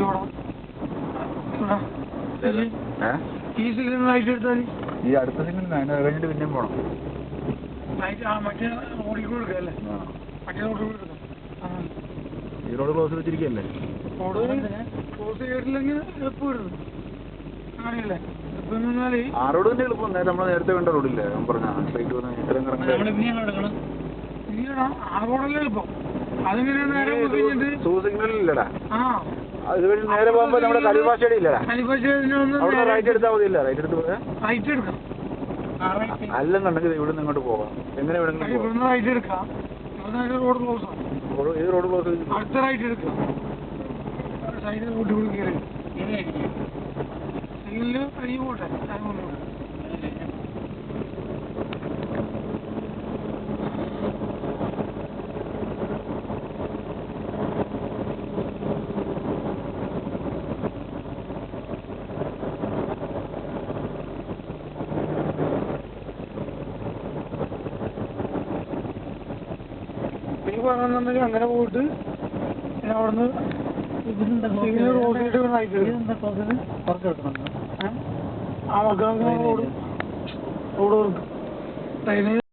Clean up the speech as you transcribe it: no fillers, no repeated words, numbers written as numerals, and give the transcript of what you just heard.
ചോടാം ഈ signal right എടുത്താൽ ഈ അടുത്ത സിഗ്നൽ അതിനെ കഴിഞ്ഞിട്ട് പിന്നെയും പോകണം. മറ്റേ റോഡിൽ കൂടെ എടുക്കല്ലേ? മറ്റേ റോഡിൽ കൂടെ എടുക്കാം. ഈ റോഡ് ക്ലോസ് വെച്ചിരിക്കല്ലേ? ക്ലോസ് ചെയ്തിട്ടില്ലെങ്കിൽ എളുപ്പം വരുന്നത് അങ്ങനെയല്ലേ? ഇപ്പം നിന്നാല് ആ റോഡ് തന്നെ എളുപ്പം. നമ്മൾ നേരത്തെ കണ്ട റോഡില്ലേ പറഞ്ഞ സ്ട്രൈറ്റ് വന്ന് ഇത്രയും കറങ്ങി ആ റോഡല്ലേ എളുപ്പം. അതിങ്ങനെ നേരെ പോയി കഴിഞ്ഞിട്ട് സൂ സിഗ്നൽ ഇല്ലടാ. അത് വഴി നേരെ പോകുമ്പോ നമ്മുടെ കലിപ്പാശ്ശേരി ഇല്ലടാ. അവിടെ റൈറ്റ് എടുത്താൽ മതിയില്ല? റൈറ്റ് എടുത്ത് പോയാ റൈറ്റ് എടുക്കാം. അല്ലെന്നുണ്ടെങ്കിൽ ഇവിടെ നിന്ന് ഇങ്ങോട്ട് പോവാം. എങ്ങനെ വേണമെങ്കിലും ഇവിടുന്ന് റൈറ്റ് എടുക്കാം. റോഡ് ക്ലോസ് ആണ്. ഏത് റോഡ് ക്ലോസ്? അടുത്ത റൈറ്റ് എടുക്കാം. സൈഡിൽ റോഡിൽ കൂടി കയറി സിഗ്നല് കഴിഞ്ഞ് പോട്ടെ. പറഞ്ഞിട്ടുണ്ടെങ്കിൽ അങ്ങനെ പോയിട്ട് പിന്നെ അവിടുന്ന് റോഡ് സൈഡ് റോഡ് കൊടുക്കും. ട്രെയിന്